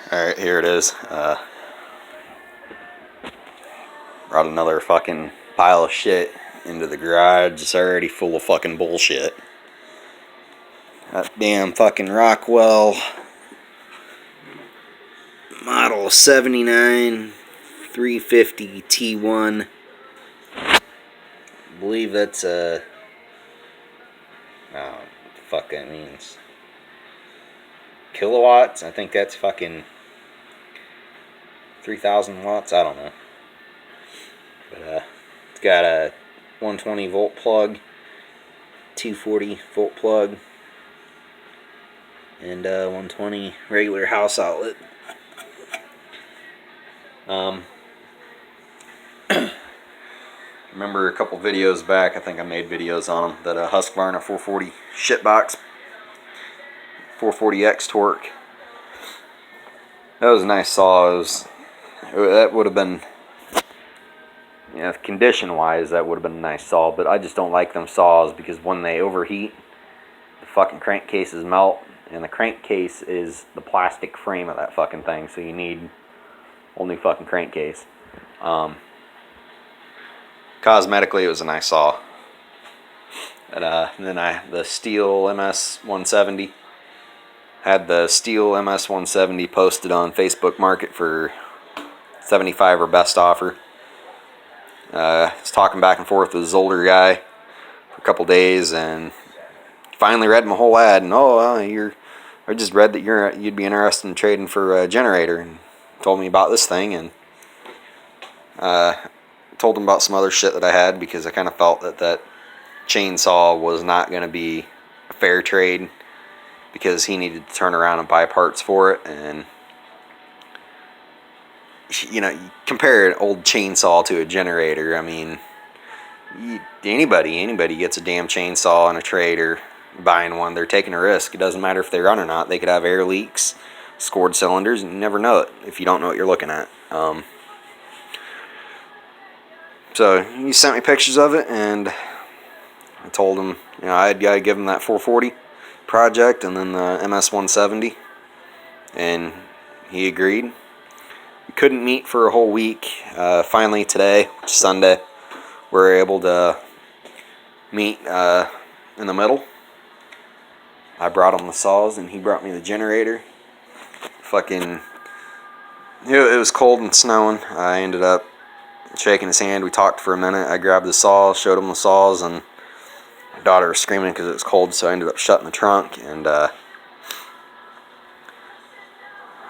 Alright, here it is. Brought another fucking pile of shit into the garage. It's already full of fucking bullshit. That damn fucking Rockwell model 79 350 T1. I believe that's I don't know what the fuck that means. Kilowatts? I think that's fucking 3,000 watts. I don't know. But it's got a 120 volt plug, 240 volt plug, and 120 regular house outlet. Remember a couple videos back, I think I made videos on them, that a Husqvarna 440 shitbox, 440X torque. That was a nice saw. That would have been, you know, condition-wise, that would have been a nice saw, but I just don't like them saws because when they overheat, the fucking crankcases melt, and the crankcase is the plastic frame of that fucking thing, so you need a whole new fucking crankcase. Cosmetically, it was a nice saw. And then the steel MS 170. Had the steel MS 170 posted on Facebook Market for 75 or best offer. I was talking back and forth with this older guy for a couple days, and finally read my whole ad. And I just read that you'd be interested in trading for a generator, and told me about this thing, and told him about some other shit that I had, because I kind of felt that chainsaw was not going to be a fair trade, because he needed to turn around and buy parts for it. And you know, you compare an old chainsaw to a generator. I mean, anybody gets a damn chainsaw in a trade or buying one, they're taking a risk. It doesn't matter if they run or not. They could have air leaks, scored cylinders, and you never know it if you don't know what you're looking at. So he sent me pictures of it, and I told him, you know, I'd give him that 440 project and then the MS 170, and he agreed. We couldn't meet for a whole week. Finally today, Sunday, we were able to meet in the middle. I brought him the saws, and he brought me the generator. Fucking, it was cold and snowing. I ended up shaking his hand. We talked for a minute. I grabbed the saw, showed him the saws, and my daughter was screaming because it was cold, so I ended up shutting the trunk, and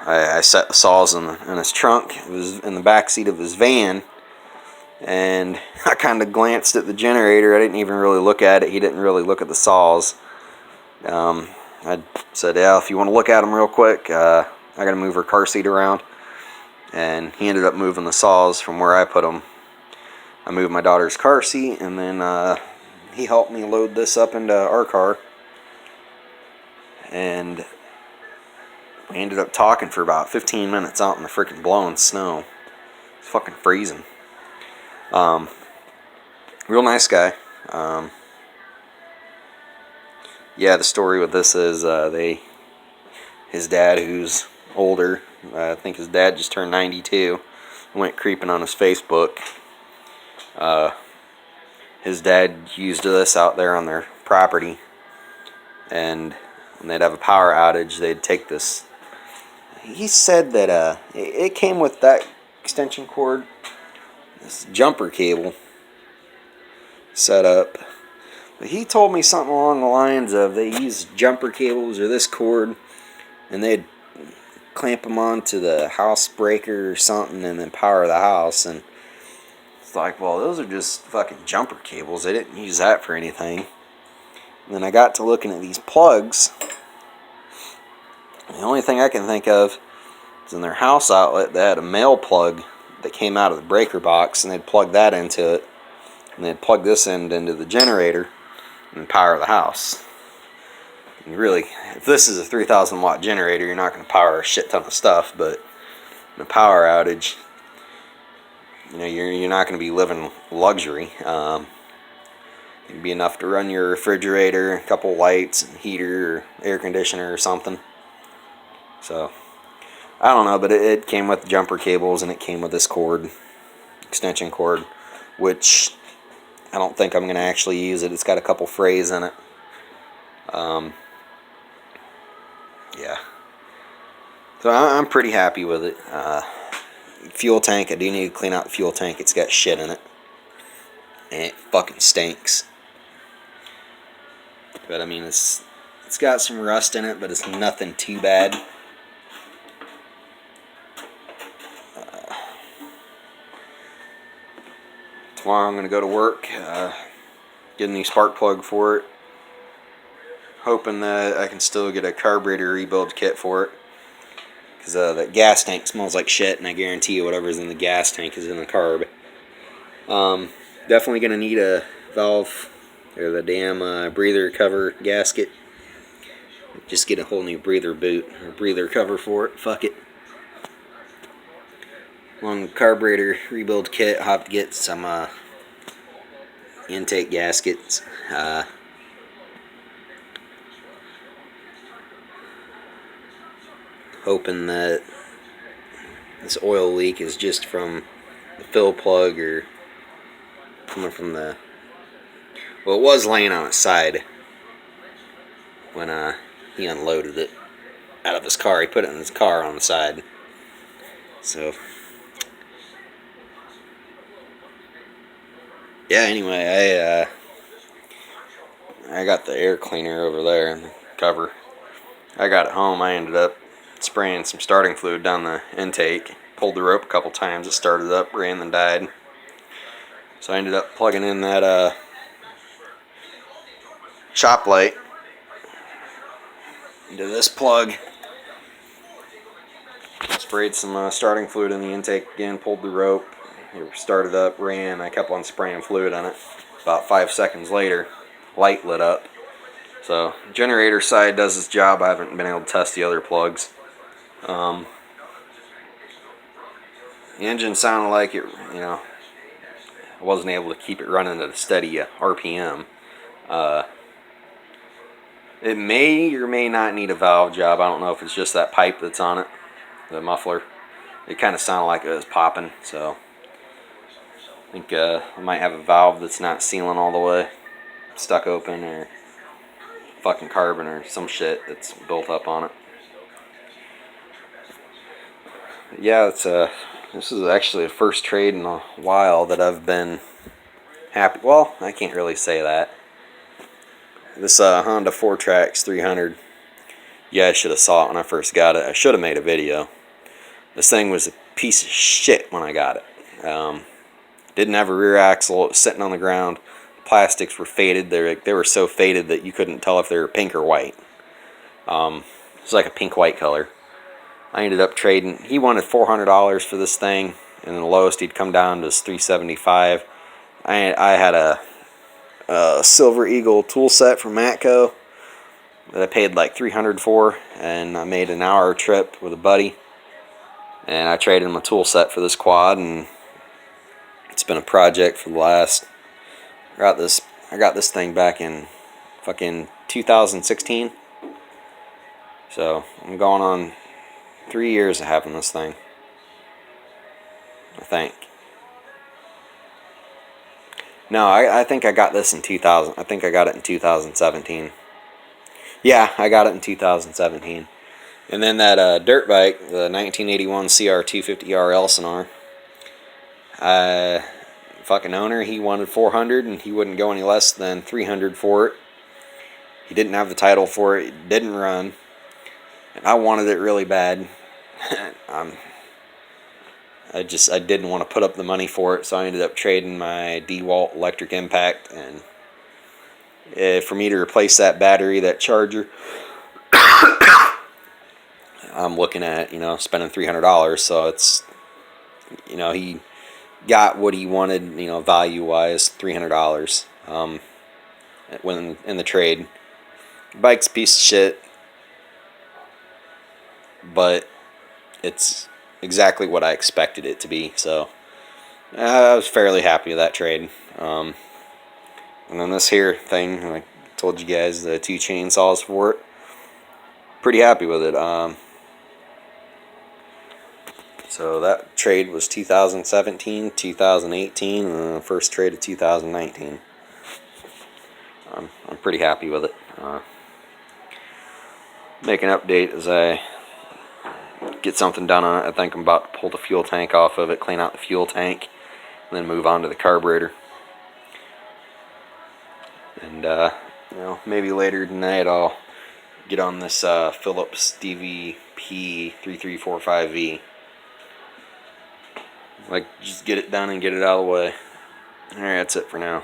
I set the saws in his trunk. It was in the back seat of his van, and I kind of glanced at the generator. I didn't even really look at it. He didn't really look at the saws. I said, yeah, if you want to look at them real quick, I got to move her car seat around. And he ended up moving the saws from where I put them. I moved my daughter's car seat, and then he helped me load this up into our car. And we ended up talking for about 15 minutes out in the freaking blowing snow. It's fucking freezing. Real nice guy. Yeah, the story with this is his dad, who's older, I think his dad just turned 92, went creeping on his Facebook. His dad used this out there on their property, and when they'd have a power outage, they'd take this. He said that it came with that extension cord, this jumper cable set up. But he told me something along the lines of they used jumper cables or this cord, and they'd clamp them onto the house breaker or something and then power the house. And it's like, well, those are just fucking jumper cables. They didn't use that for anything. And then I got to looking at these plugs. The only thing I can think of is in their house outlet, they had a male plug that came out of the breaker box, and they'd plug that into it, and they'd plug this end into the generator and power the house. And really, if this is a 3,000 watt generator, you're not going to power a shit ton of stuff, but in a power outage, you know, you're not going to be living luxury. It'd be enough to run your refrigerator, a couple lights, and heater, or air conditioner, or something. So, I don't know, but it came with jumper cables, and it came with this cord, extension cord, which I don't think I'm going to actually use it. It's got a couple frays in it. Yeah. So I'm pretty happy with it. Fuel tank, I do need to clean out the fuel tank. It's got shit in it. And it fucking stinks. But I mean, it's got some rust in it, but it's nothing too bad. Tomorrow I'm going to go to work, get a new spark plug for it. Hoping that I can still get a carburetor rebuild kit for it. Because that gas tank smells like shit, and I guarantee you whatever's in the gas tank is in the carb. Definitely going to need a valve, or the damn breather cover gasket. Just get a whole new breather boot, or breather cover for it. Fuck it. Along with carburetor rebuild kit, I'll have to get some intake gaskets. Hoping that this oil leak is just from the fill plug, or coming from the... Well, it was laying on its side when he unloaded it out of his car. He put it in his car on the side. So, yeah, anyway, I got the air cleaner over there and the cover. I got it home. I ended up spraying some starting fluid down the intake. Pulled the rope a couple times. It started up, ran, then died. So I ended up plugging in that shop light into this plug. Sprayed some starting fluid in the intake again. Pulled the rope. It started up, ran. I kept on spraying fluid on it. About 5 seconds later, light lit up. So generator side does its job. I haven't been able to test the other plugs. The engine sounded like it, I wasn't able to keep it running at a steady RPM. It may or may not need a valve job. I don't know if it's just that pipe that's on it, the muffler. It kind of sounded like it was popping, so I think I might have a valve that's not sealing all the way, stuck open, or fucking carbon or some shit that's built up on it. Yeah, this is actually the first trade in a while that I've been happy. Well, I can't really say that. This Honda 4Trax 300. Yeah, I should have saw it when I first got it. I should have made a video. This thing was a piece of shit when I got it. Didn't have a rear axle. It was sitting on the ground. The plastics were faded. They were so faded that you couldn't tell if they were pink or white. It's like a pink-white color. I ended up trading. He wanted $400 for this thing, and the lowest he'd come down was $375. I had a Silver Eagle tool set from Matco that I paid like $300 for, and I made an hour trip with a buddy, and I traded him a tool set for this quad, and it's been a project for the last... I got this thing back in fucking 2016, so I'm going on 3 years of having this thing, I think. No, I think I got this in 2000. I think I got it in 2017. Yeah, I got it in 2017. And then that dirt bike, the 1981 CR250R Elsinore, fucking owner, he wanted $400, and he wouldn't go any less than $300 for it. He didn't have the title for it. It didn't run. And I wanted it really bad. I didn't want to put up the money for it, so I ended up trading my DeWalt electric impact, and for me to replace that battery, that charger, I'm looking at, spending $300. So it's, he got what he wanted, value wise, $300 when in the trade. Bike's a piece of shit, but it's exactly what I expected it to be, so I was fairly happy with that trade. And then this here thing, I told you guys, the 2 chainsaws for it. Pretty happy with it. So that trade was 2017, 2018, and then the first trade of 2019. I'm pretty happy with it. Make an update as I get something done on it. I think I'm about to pull the fuel tank off of it, clean out the fuel tank, and then move on to the carburetor. And you know, maybe later tonight I'll get on this Phillips DVP 3345V. Like, just get it done and get it out of the way. Alright, that's it for now.